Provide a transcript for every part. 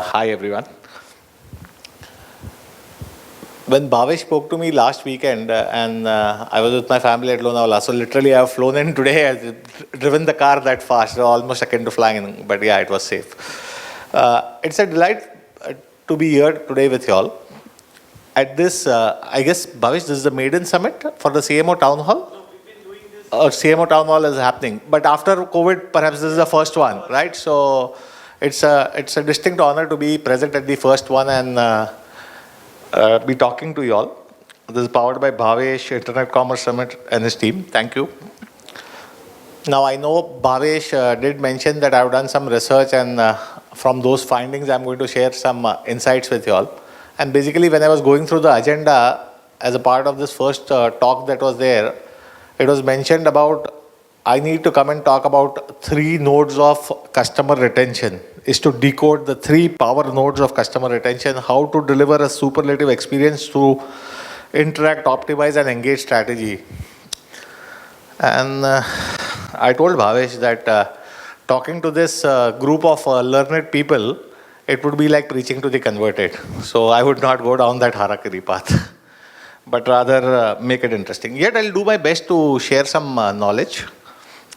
Hi everyone. When Bhavesh spoke to me last weekend and I was with my family at Lonavala, so literally I've flown in today, I've driven the car that fast, almost akin to flying, but yeah, it was safe. It's a delight to be here today with you all. At this, I guess, Bhavesh, this is the maiden summit for the CMO Town Hall? CMO Town Hall is happening, but after COVID, perhaps this is the first one, right? So it's a distinct honor to be present at the first one and be talking to you all. This is powered by Bhavesh, Internet Commerce Summit and his team. Thank you. Now I know Bhavesh did mention that I've done some research and from those findings I'm going to share some insights with you all. And basically when I was going through the agenda as a part of this first talk that was there, it was mentioned about I need to come and talk about 3 nodes of customer retention, is to decode the 3 power nodes of customer retention, how to deliver a superlative experience through interact, optimize and engage strategy. And I told Bhavesh that talking to this group of learned people, it would be like preaching to the converted. So I would not go down that Harakiri path, but rather make it interesting. Yet I'll do my best to share some knowledge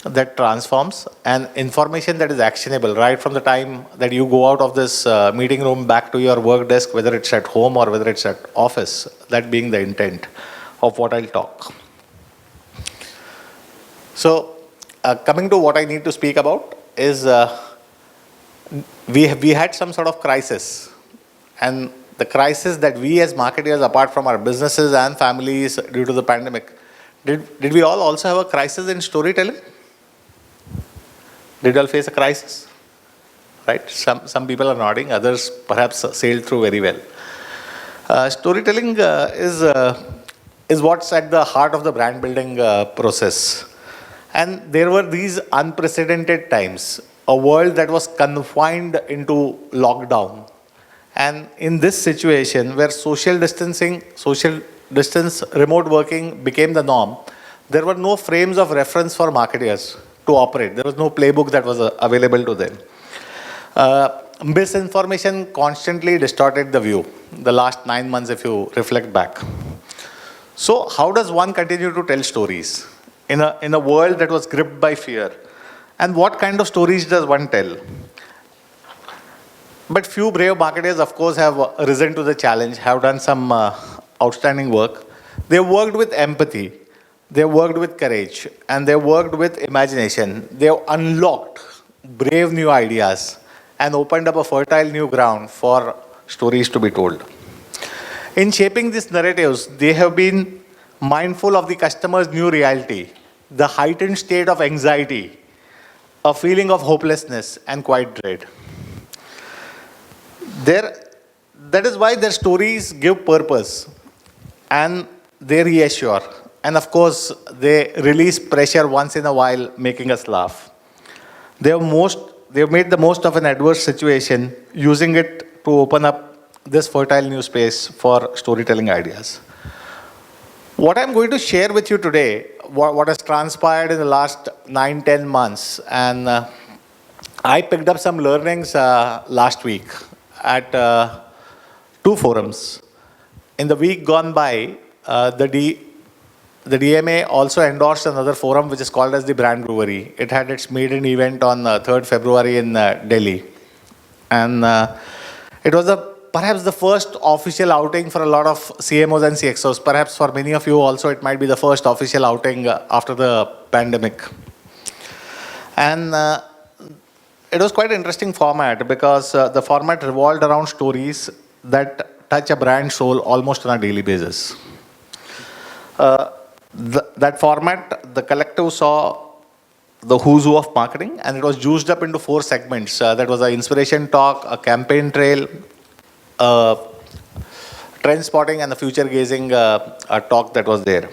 that transforms and information that is actionable right from the time that you go out of this meeting room back to your work desk, whether it's at home or whether it's at office, that being the intent of what I'll talk. So coming to what I need to speak about is we had some sort of crisis, and the crisis that we as marketers, apart from our businesses and families due to the pandemic, did we all also have a crisis in storytelling? Did you all face a crisis? Right? Some people are nodding, others perhaps sailed through very well. Storytelling is what's at the heart of the brand building process. And there were these unprecedented times, a world that was confined into lockdown. And in this situation where social distance, remote working became the norm, there were no frames of reference for marketers to operate. There was no playbook that was available to them. Misinformation constantly distorted the view, the last 9 months if you reflect back. So how does one continue to tell stories in a world that was gripped by fear? And what kind of stories does one tell? But few brave marketers, of course, have risen to the challenge, have done some outstanding work. They've worked with empathy. They've worked with courage, and they've worked with imagination. They've unlocked brave new ideas and opened up a fertile new ground for stories to be told. In shaping these narratives, they have been mindful of the customer's new reality, the heightened state of anxiety, a feeling of hopelessness and quiet dread. That is why their stories give purpose and they reassure. And of course, they release pressure once in a while, making us laugh. They have made the most of an adverse situation, using it to open up this fertile new space for storytelling ideas. What I'm going to share with you today, what has transpired in the last 9-10 months, and I picked up some learnings last week at 2 forums. In the week gone by, the DMA also endorsed another forum which is called as the Brand Brewery. It had its maiden event on 3rd February in Delhi. And it was perhaps the first official outing for a lot of CMOs and CXOs. Perhaps for many of you also it might be the first official outing after the pandemic. And it was quite an interesting format because the format revolved around stories that touch a brand soul almost on a daily basis. That format, the collective saw the who's who of marketing, and it was juiced up into 4 segments. That was an inspiration talk, a campaign trail, a trend spotting, and a future gazing talk that was there.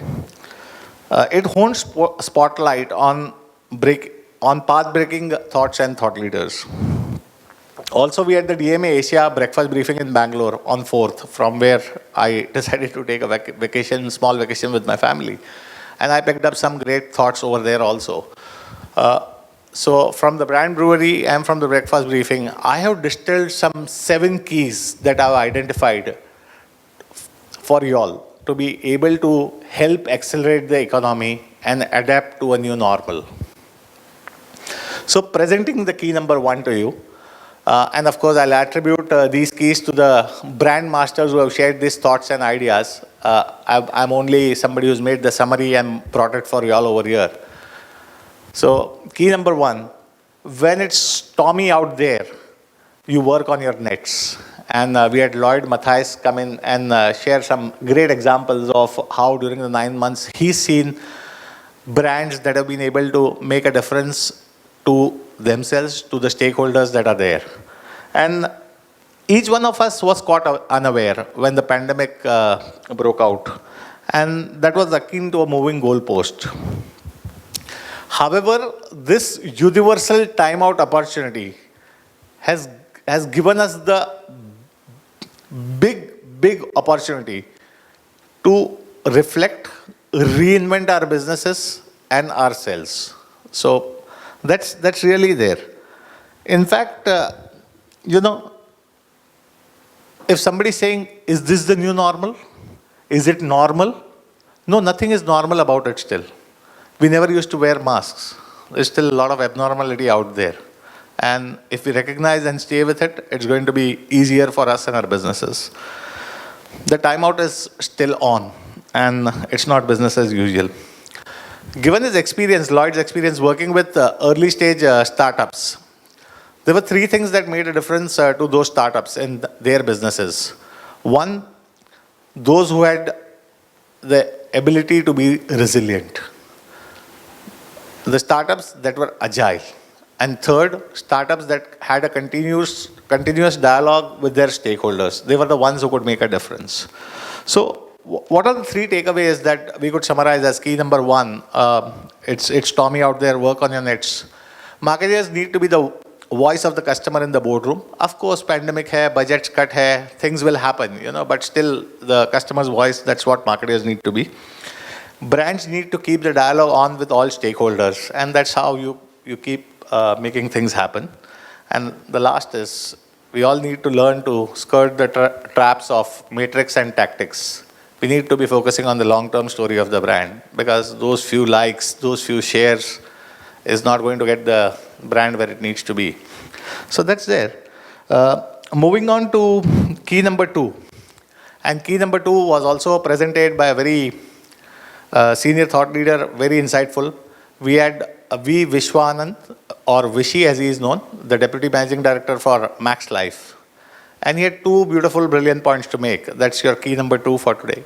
It honed spotlight on path-breaking thoughts and thought leaders. Also, we had the DMA Asia breakfast briefing in Bangalore on 4th, from where I decided to take a small vacation with my family. And I picked up some great thoughts over there also. So from the brand brewery and from the breakfast briefing, I have distilled some 7 keys that I've identified for you all to be able to help accelerate the economy and adapt to a new normal. So presenting the key number 1 to you, and of course I'll attribute these keys to the brand masters who have shared these thoughts and ideas. I'm only somebody who's made the summary and brought it for you all over here. So key number 1, when it's stormy out there, you work on your nets. And we had Lloyd Matthijs come in and share some great examples of how during the 9 months he's seen brands that have been able to make a difference to themselves, to the stakeholders that are there. And each one of us was caught unaware when the pandemic broke out. And that was akin to a moving goalpost. However, this universal timeout opportunity has given us the big opportunity to reflect, reinvent our businesses and ourselves. So that's really there. In fact, if somebody is saying, is this the new normal? Is it normal? No, nothing is normal about it still. We never used to wear masks. There's still a lot of abnormality out there. And if we recognize and stay with it, it's going to be easier for us and our businesses. The timeout is still on, and it's not business as usual. Given his experience, Lloyd's experience working with early stage startups, there were 3 things that made a difference to those startups in their businesses. One, those who had the ability to be resilient. The startups that were agile. And third, startups that had a continuous dialogue with their stakeholders. They were the ones who could make a difference. So what are the 3 takeaways that we could summarize as key number 1? It's Tommy out there, work on your nets. Marketers need to be the voice of the customer in the boardroom. Of course, pandemic hai, budgets cut hai, things will happen, but still the customer's voice, that's what marketers need to be. Brands need to keep the dialogue on with all stakeholders, and that's how you keep making things happen. And the last is, we all need to learn to skirt the traps of matrix and tactics. We need to be focusing on the long-term story of the brand, because those few likes, those few shares is not going to get the brand where it needs to be. So that's there. Moving on to key number 2. And key number 2 was also presented by a very senior thought leader, very insightful. We had V. Vishwanand, or Vishy as he is known, the Deputy Managing Director for Max Life. And he had 2 beautiful, brilliant points to make. That's your key number 2 for today.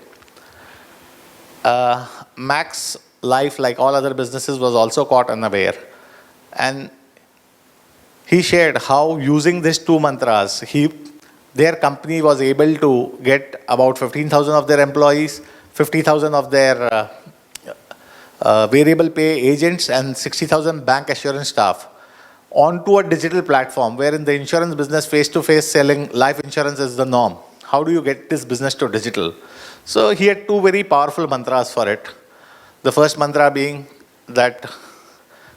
Max Life, like all other businesses, was also caught unaware. And he shared how using these 2 mantras, their company was able to get about 15,000 of their employees, 50,000 of their variable pay agents, and 60,000 bank assurance staff onto a digital platform, where in the insurance business, face-to-face selling life insurance is the norm. How do you get this business to digital? So he had 2 very powerful mantras for it. The first mantra being that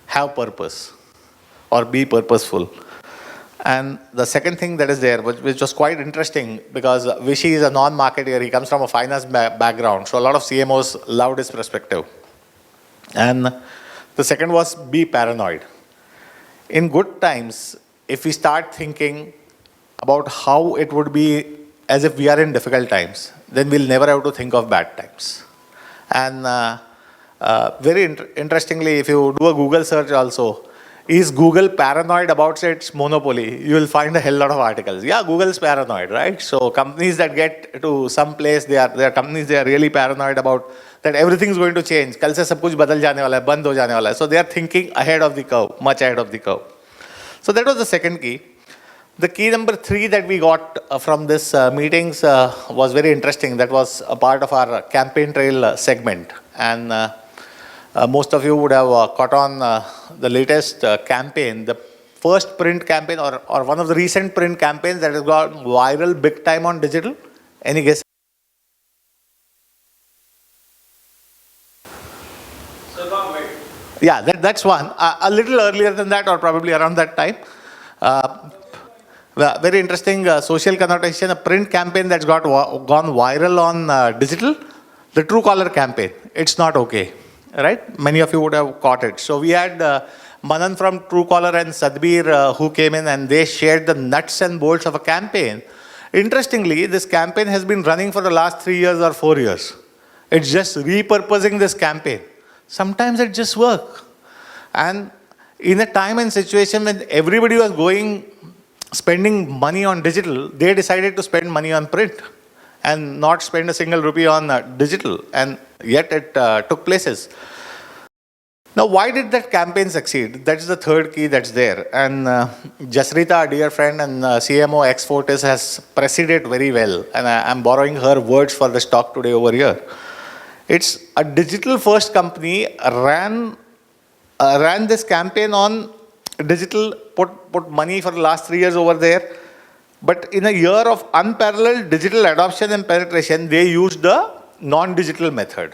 have purpose or be purposeful. And the second thing that is there, which was quite interesting, because Vishy is a non-marketer, he comes from a finance background, so a lot of CMOs loved his perspective. And the second was be paranoid. In good times, if we start thinking about how it would be as if we are in difficult times, then we'll never have to think of bad times. And very interestingly, if you do a Google search also, is Google paranoid about its monopoly? You will find a hell lot of articles. Yeah, Google's paranoid, right? So companies that get to some place, they are companies, they are really paranoid about that everything is going to change. Kal se sab kuch badal jane wala hai, band ho jane wala hai. So they are thinking ahead of the curve, much ahead of the curve. So that was the second key. The key number 3 that we got from this meetings was very interesting. That was a part of our campaign trail segment. And most of you would have caught on the latest campaign, the first print campaign or one of the recent print campaigns that has gone viral big time on digital. Any guess? Silva Med. Yeah, that's one. A little earlier than that, or probably around that time. Uh, Very interesting social connotation, a print campaign that's gone viral on digital, the Truecaller campaign. It's not okay, right? Many of you would have caught it. So we had Manan from Truecaller and Sadbir who came in and they shared the nuts and bolts of a campaign. Interestingly, this campaign has been running for the last 3 years or 4 years. It's just repurposing this campaign. Sometimes it just works. And in a time and situation when everybody was spending money on digital, they decided to spend money on print and not spend a single rupee on digital. And yet it took places. Now, why did that campaign succeed? That is the third key that's there. And Jasrita, our dear friend and CMO ex Fortis, has preceded very well. And I'm borrowing her words for this talk today over here. It's a digital first company ran this campaign on digital, put money for the last 3 years over there. But in a year of unparalleled digital adoption and penetration, they used the non-digital method.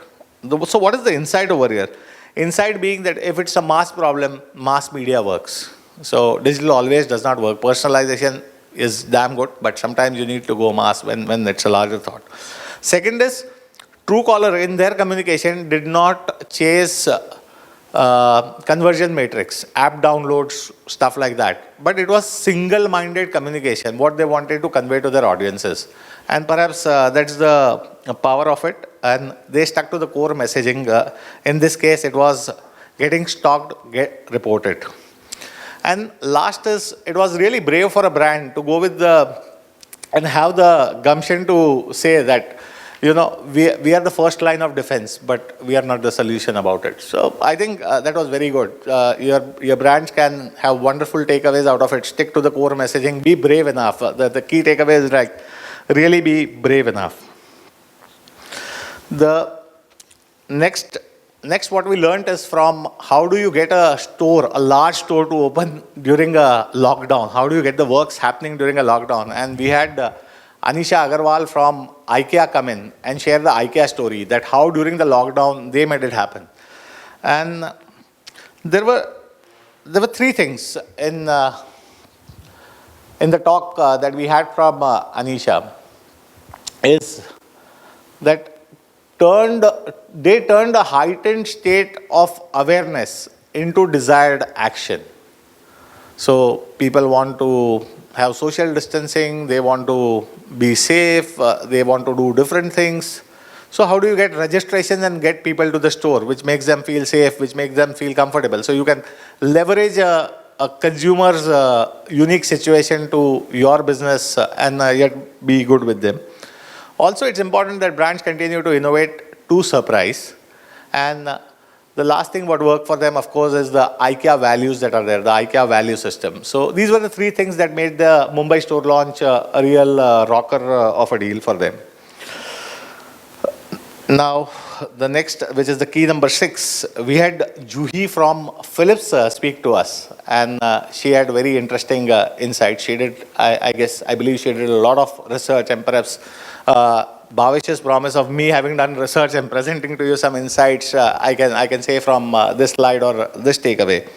So what is the insight over here? Insight being that if it's a mass problem, mass media works. So digital always does not work. Personalization is damn good, but sometimes you need to go mass when it's a larger thought. Second is, Truecaller in their communication did not chase conversion matrix, app downloads, stuff like that. But it was single-minded communication, what they wanted to convey to their audiences. And perhaps that's the power of it. And they stuck to the core messaging. In this case, it was getting stalked, get reported. And last is, it was really brave for a brand to go with and have the gumption to say that, we are the first line of defense, but we are not the solution about it. So I think that was very good. Your brands can have wonderful takeaways out of it. Stick to the core messaging. Be brave enough. The key takeaway is like, really be brave enough. The next what we learned is from how do you get a large store to open during a lockdown? How do you get the works happening during a lockdown? And we had Anisha Agarwal from IKEA come in and share the IKEA story, that how during the lockdown they made it happen. And there were 3 things in the talk that we had from Anisha, is that they turned a heightened state of awareness into desired action. So people want to have social distancing, they want to be safe, they want to do different things. So how do you get registration and get people to the store, which makes them feel safe, which makes them feel comfortable? So you can leverage a consumer's unique situation to your business and yet be good with them. Also, it's important that brands continue to innovate to surprise. And the last thing what worked for them, of course, is the IKEA values that are there, the IKEA value system. So these were the 3 things that made the Mumbai store launch a real rocker of a deal for them. Now, the next, which is the key number 6, we had Juhi from Philips speak to us. And she had very interesting insights. She did, I believe she did a lot of research, and perhaps Bhavesh's promise of me having done research and presenting to you some insights, I can say from this slide or this takeaway.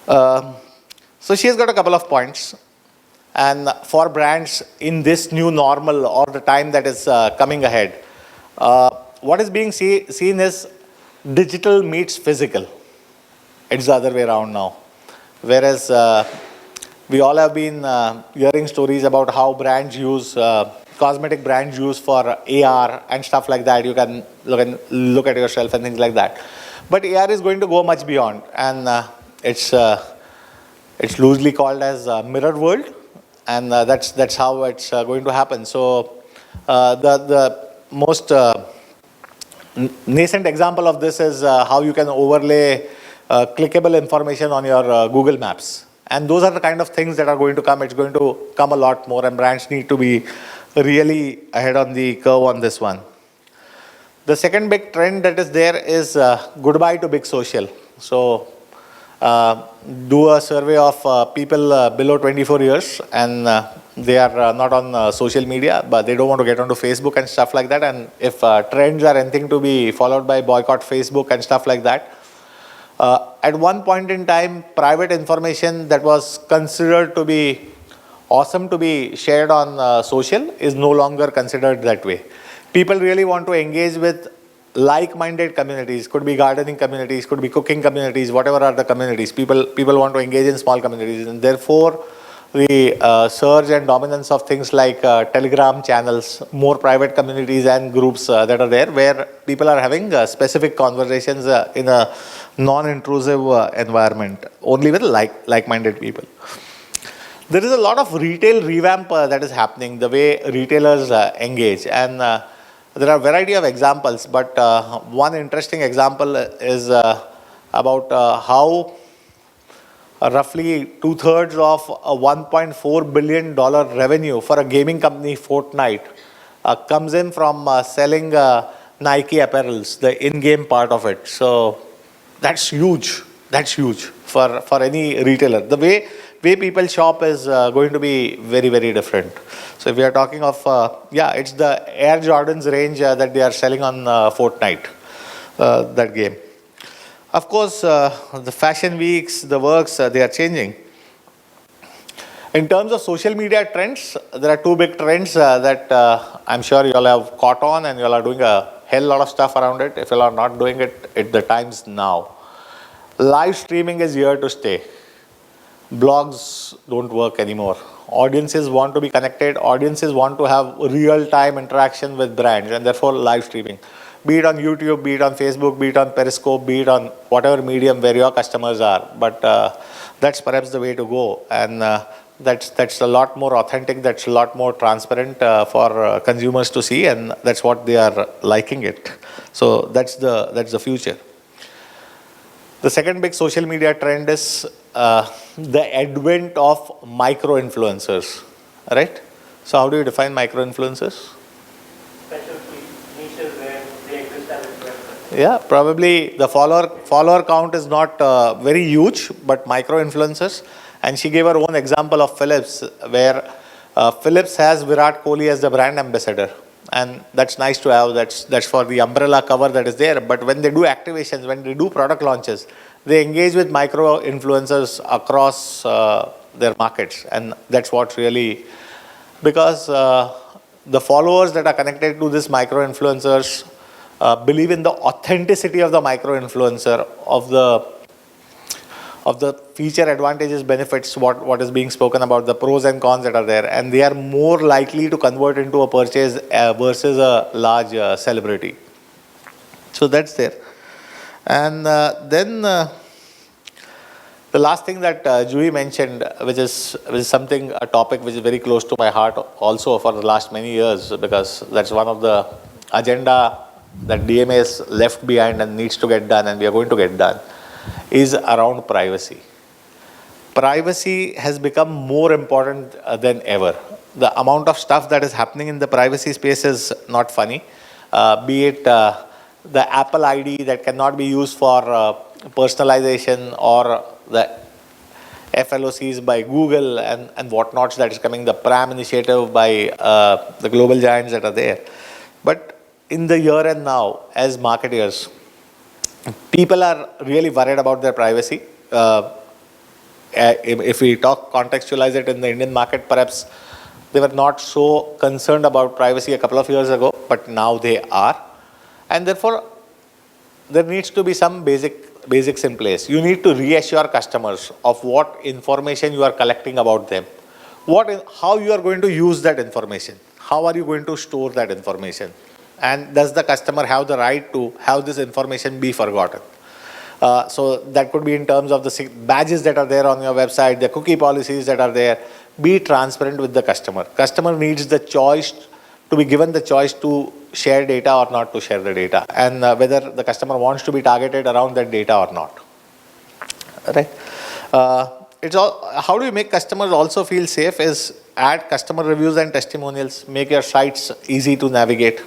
So she has got a couple of points. And for brands in this new normal or the time that is coming ahead, what is being seen is digital meets physical. It's the other way around now. Whereas we all have been hearing stories about how brands use cosmetic brands use for AR and stuff like that. You can look at yourself and things like that. But AR is going to go much beyond, and it's loosely called as mirror world, and that's how it's going to happen. So the most nascent example of this is how you can overlay clickable information on your Google Maps. And those are the kind of things that are going to come. It's going to come a lot more, and brands need to be really ahead on the curve on this one. The second big trend that is there is goodbye to big social. So do a survey of people below 24 years, and they are not on social media, but they don't want to get onto Facebook and stuff like that. And if trends are anything to be followed by, boycott Facebook and stuff like that. At one point in time, private information that was considered to be awesome to be shared on social is no longer considered that way. People really want to engage with like-minded communities, could be gardening communities, could be cooking communities, whatever are the communities. People want to engage in small communities, and therefore the surge and dominance of things like Telegram channels, more private communities and groups that are there, where people are having specific conversations in a non-intrusive environment, only with like-minded people. There is a lot of retail revamp that is happening, the way retailers engage, and there are a variety of examples, but one interesting example is about how roughly 2/3 of a $1.4 billion revenue for a gaming company, Fortnite, comes in from selling Nike apparels, the in-game part of it. So that's huge. That's huge for any retailer. The way people shop is going to be very, very different. So if we are talking of, it's the Air Jordans range that they are selling on Fortnite, that game. Of course, the fashion weeks, the works, they are changing. In terms of social media trends, there are two big trends that I'm sure you all have caught on, and you all are doing a hell lot of stuff around it. If you all are not doing it, the time's now. Live streaming is here to stay. Blogs don't work anymore. Audiences want to be connected. Audiences want to have real-time interaction with brands, and therefore live streaming. Be it on YouTube, be it on Facebook, be it on Periscope, be it on whatever medium where your customers are. But that's perhaps the way to go, and that's a lot more authentic. That's a lot more transparent for consumers to see, and that's what they are liking it. So that's the future. The second big social media trend is the advent of micro-influencers, right? So how do you define micro-influencers? Special niches where they exist as influencers. Yeah, probably the follower count is not very huge, but micro-influencers. And she gave her own example of Philips, where Philips has Virat Kohli as the brand ambassador. And that's nice to have. That's for the umbrella cover that is there. But when they do activations, when they do product launches, they engage with micro influencers across their markets, and that's what really, because the followers that are connected to this micro influencers believe in the authenticity of the micro influencer, of the feature advantages, benefits, what is being spoken about, the pros and cons that are there, and they are more likely to convert into a purchase versus a large celebrity. So that's there. And then the last thing that Juhi mentioned, which is something, a topic which is very close to my heart also for the last many years, because that's one of the agenda that DMA is left behind and needs to get done, and we are going to get done, is around privacy. Privacy has become more important than ever. The amount of stuff that is happening in the privacy space is not funny. Be it the Apple ID that cannot be used for personalization, or the FLOCs by Google and whatnots that is coming, the PRAM initiative by the global giants that are there. But in the here and now, as marketers, people are really worried about their privacy. If we contextualize it in the Indian market, perhaps they were not so concerned about privacy a couple of years ago, but now they are. And therefore, there needs to be some basics in place. You need to reassure customers of what information you are collecting about them, how you are going to use that information, how are you going to store that information, and does the customer have the right to have this information be forgotten. So that could be in terms of the badges that are there on your website, the cookie policies that are there. Be transparent with the customer. Customer needs the choice, to be given the choice to share data or not to share the data, and whether the customer wants to be targeted around that data or not. Right? How do you make customers also feel safe is add customer reviews and testimonials, make your sites easy to navigate,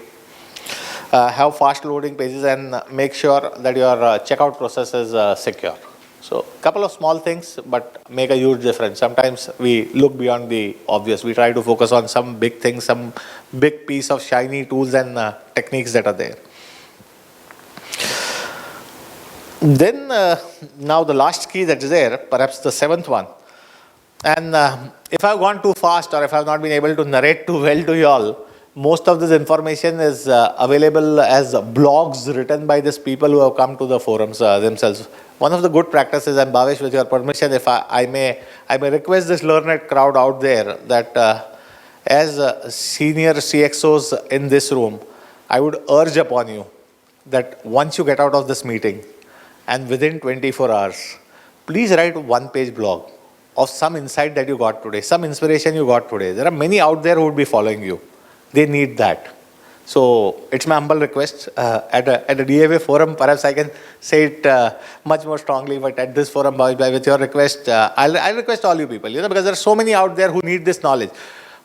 have fast loading pages, and make sure that your checkout process is secure. So a couple of small things, but make a huge difference. Sometimes we look beyond the obvious. We try to focus on some big things, some big piece of shiny tools and techniques that are there. Then now the last key that is there, perhaps the seventh one. And if I've gone too fast or if I've not been able to narrate too well to you all, most of this information is available as blogs written by these people who have come to the forums themselves. One of the good practices, and Bhavesh, with your permission, if I may request this learned crowd out there that as senior CXOs in this room, I would urge upon you that once you get out of this meeting and within 24 hours, please write a one-page blog of some insight that you got today, some inspiration you got today. There are many out there who would be following you. They need that. So it's my humble request at a DFA forum. Perhaps I can say it much more strongly, but at this forum, with your request, I'll request all you people, because there are so many out there who need this knowledge.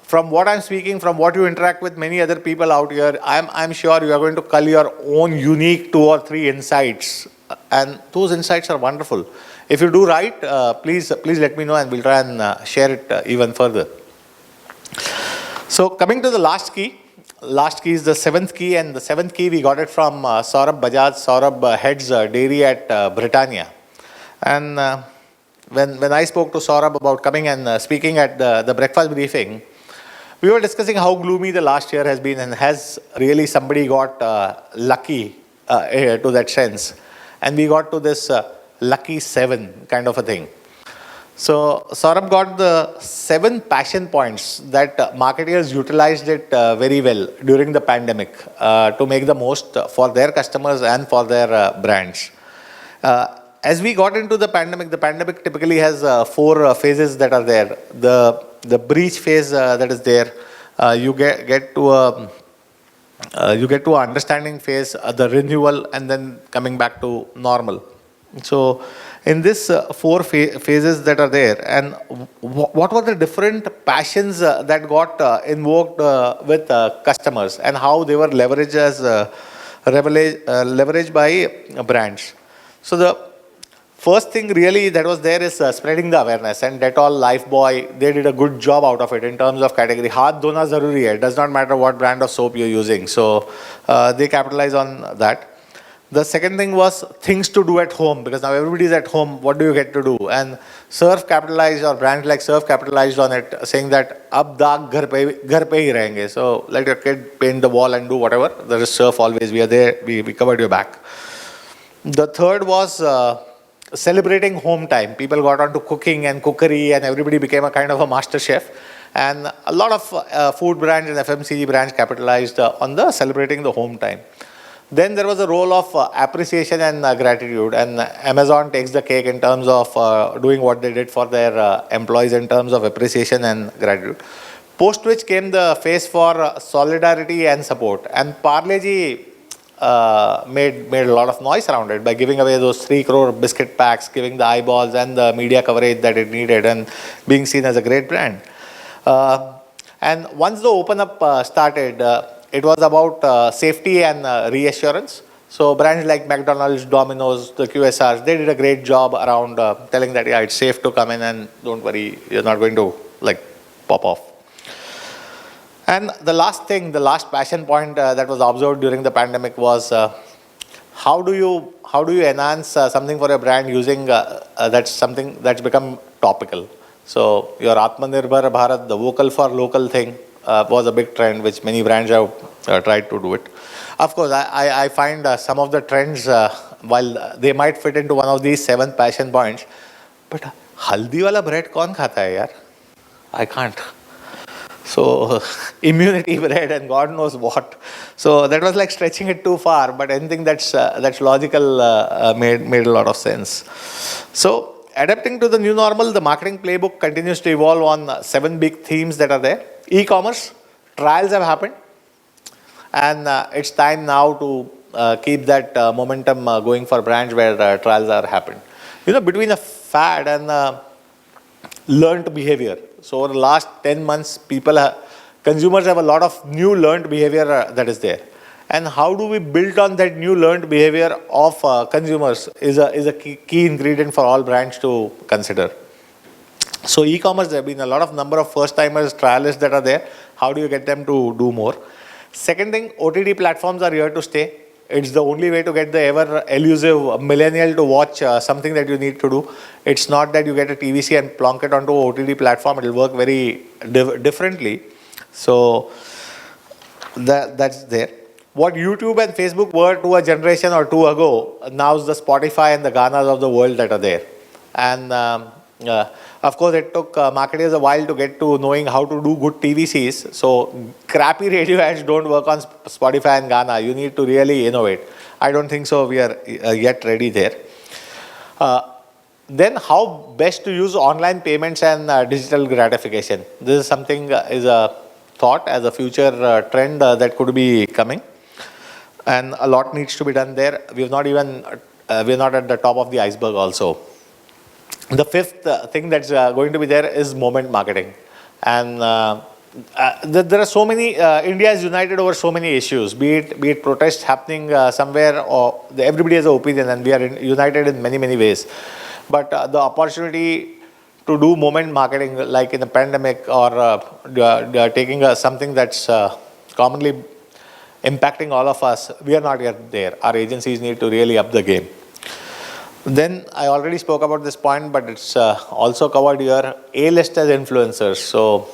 From what I'm speaking, from what you interact with many other people out here, I'm sure you are going to cull your own unique 2 or 3 insights, and those insights are wonderful. If you do right, please let me know, and we'll try and share it even further. So coming to the last key is the 7th key, and the 7th key we got it from Saurabh Bajaj. Saurabh heads dairy at Britannia. And when I spoke to Saurabh about coming and speaking at the breakfast briefing, we were discussing how gloomy the last year has been, and has really somebody got lucky to that sense. And we got to this lucky 7 kind of a thing. So Saurabh got the 7 passion points that marketers utilized it very well during the pandemic to make the most for their customers and for their brands. As we got into the pandemic typically has 4 phases that are there. The breach phase that is there. You get to a understanding phase, the renewal, and then coming back to normal. So in this 4 phases that are there, and what were the different passions that got invoked with customers, and how they were leveraged as leveraged by brands. So the first thing really that was there is spreading the awareness, and Dettol, Lifebuoy, they did a good job out of it in terms of category. Haath dhona zaruri hai. It does not matter what brand of soap you're using. So they capitalize on that. The second thing was things to do at home, because now everybody is at home. What do you get to do? And Surf capitalized, or brands like Surf capitalized on it, saying that ab daag ghar pe hi rahenge. So let your kid paint the wall and do whatever. There is Surf always. We are there. We covered your back. The third was celebrating home time. People got onto cooking and cookery, and everybody became a kind of a master chef. And a lot of food brands and FMCG brands capitalized on the celebrating the home time. Then there was a role of appreciation and gratitude, and Amazon takes the cake in terms of doing what they did for their employees in terms of appreciation and gratitude. Post which came the phase for solidarity and support, and Parle-G made a lot of noise around it by giving away those 3 crore biscuit packs, giving the eyeballs and the media coverage that it needed, and being seen as a great brand. And once the open up started, it was about safety and reassurance. So brands like McDonald's, Domino's, the QSRs, they did a great job around telling that, yeah, it's safe to come in and don't worry, you're not going to pop off. And the last thing, the last passion point that was observed during the pandemic was how do you enhance something for a brand using that's something that's become topical. So your Atmanirbhar Bharat, the vocal for local thing, was a big trend which many brands have tried to do it. Of course, I find some of the trends, while they might fit into one of these 7 passion points, but haldi wala bread kaun khata hai yaar? I can't. So immunity bread and God knows what. So that was like stretching it too far, but anything that's logical made a lot of sense. So adapting to the new normal, the marketing playbook continues to evolve on 7 big themes that are there. E-commerce, trials have happened, and it's time now to keep that momentum going for brands where trials are happened. Between a fad and learned behavior. So over the last 10 months, consumers have a lot of new learned behavior that is there. And how do we build on that new learned behavior of consumers is a key ingredient for all brands to consider. So e-commerce, there have been a lot of number of first-timers, trialists that are there. How do you get them to do more? Second thing, OTT platforms are here to stay. It's the only way to get the ever elusive millennial to watch something that you need to do. It's not that you get a TVC and plonk it onto an OTT platform. It will work very differently. So that's there. What YouTube and Facebook were to a generation or two ago, now is the Spotify and the Ganas of the world that are there. And of course, it took marketers a while to get to knowing how to do good TVCs. So crappy radio ads don't work on Spotify and Ghana. You need to really innovate. I don't think so. We are yet ready there. Then how best to use online payments and digital gratification. This is something is a thought as a future trend that could be coming. And a lot needs to be done there. We're not at the top of the iceberg also. The fifth thing that's going to be there is moment marketing. And there are so many, India is united over so many issues, be it protests happening somewhere, or everybody has an opinion, and we are united in many, many ways. But the opportunity to do moment marketing, like in a pandemic, or taking something that's commonly impacting all of us, we are not yet there. Our agencies need to really up the game. Then I already spoke about this point, but it's also covered here, A-listers influencers. So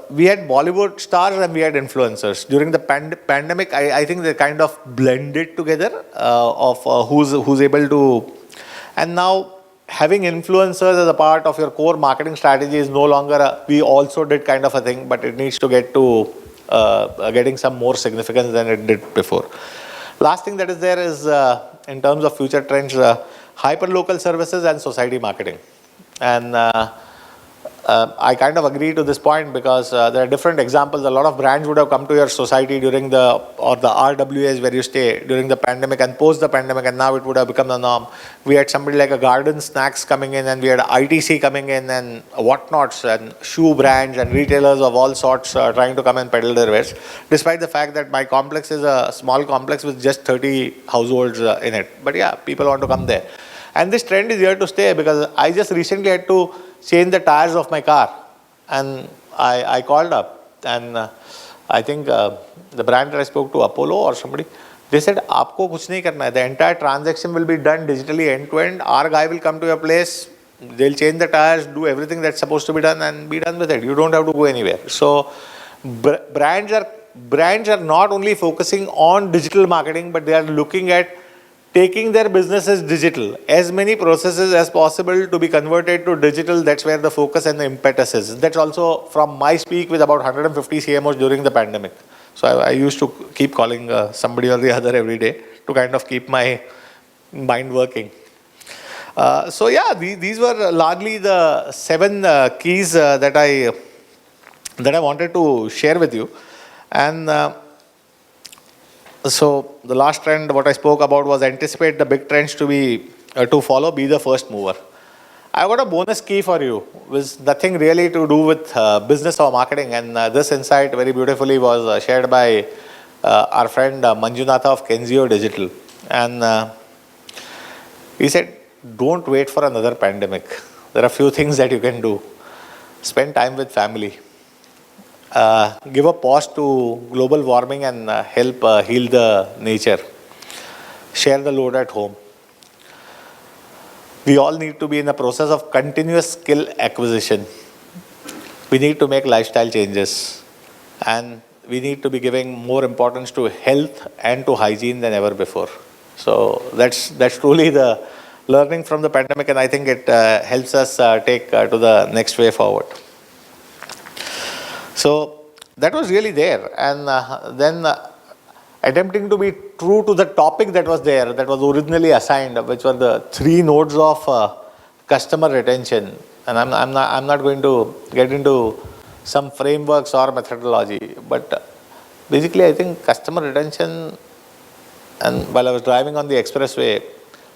we had Bollywood stars and we had influencers. During the pandemic, I think they kind of blended together of who's able to, and now having influencers as a part of your core marketing strategy is no longer we also did kind of a thing, but it needs to get to getting some more significance than it did before. Last thing that is there is in terms of future trends, hyperlocal services and society marketing. And I kind of agree to this point because there are different examples. A lot of brands would have come to your society during the RWAs where you stay during the pandemic and post the pandemic, and now it would have become the norm. We had somebody like a Garden Snacks coming in, and we had ITC coming in, and whatnots, and shoe brands and retailers of all sorts trying to come and peddle their wares, despite the fact that my complex is a small complex with just 30 households in it. But yeah, people want to come there. And this trend is here to stay because I just recently had to change the tires of my car, and I called up, and I think the brand that I spoke to, Apollo or somebody, they said, "Aapko kuch nahi karna hai. The entire transaction will be done digitally end to end. Our guy will come to your place, they'll change the tires, do everything that's supposed to be done, and be done with it. You don't have to go anywhere." So brands are not only focusing on digital marketing, but they are looking at taking their businesses digital. As many processes as possible to be converted to digital, that's where the focus and the impetus is. That's also from my speak with about 150 CMOs during the pandemic. So I used to keep calling somebody or the other every day to kind of keep my mind working. So yeah, these were largely the 7 keys that I wanted to share with you. And so the last trend, what I spoke about was anticipate the big trends to follow, be the first mover. I got a bonus key for you, with nothing really to do with business or marketing. And this insight very beautifully was shared by our friend Manjunatha of Kenzio Digital. And he said, don't wait for another pandemic. There are a few things that you can do. Spend time with family. Give a pause to global warming and help heal the nature. Share the load at home. We all need to be in a process of continuous skill acquisition. We need to make lifestyle changes. And we need to be giving more importance to health and to hygiene than ever before. So that's truly the learning from the pandemic, and I think it helps us take to the next way forward. So that was really there, and then attempting to be true to the topic that was there, that was originally assigned, which were the 3 nodes of customer retention. And I'm not going to get into some frameworks or methodology, but basically I think customer retention, and while I was driving on the expressway,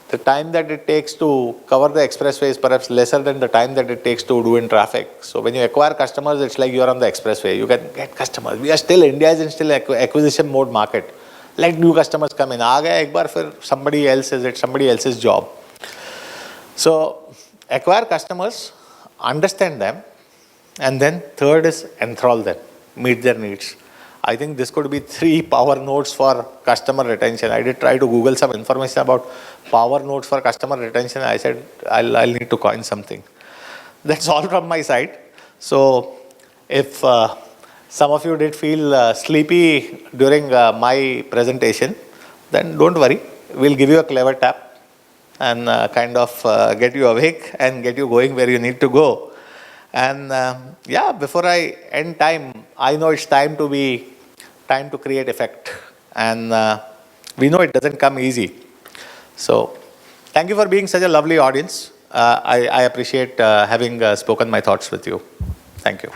the time that it takes to cover the expressway is perhaps lesser than the time that it takes to do in traffic. So when you acquire customers, it's like you're on the expressway. You can get customers. We are still, India is in still acquisition mode market. Let new customers come in. Aa gaya ek baar, fir somebody else is it, somebody else's job. So acquire customers, understand them, and then third is enthrall them, meet their needs. I think this could be 3 power nodes for customer retention. I did try to Google some information about power nodes for customer retention. I said, I'll need to coin something. That's all from my side. So if some of you did feel sleepy during my presentation, then don't worry. We'll give you a clever tap and kind of get you awake and get you going where you need to go. And yeah, before I end time, I know it's time to create effect. And we know it doesn't come easy. So thank you for being such a lovely audience. I appreciate having spoken my thoughts with you. Thank you.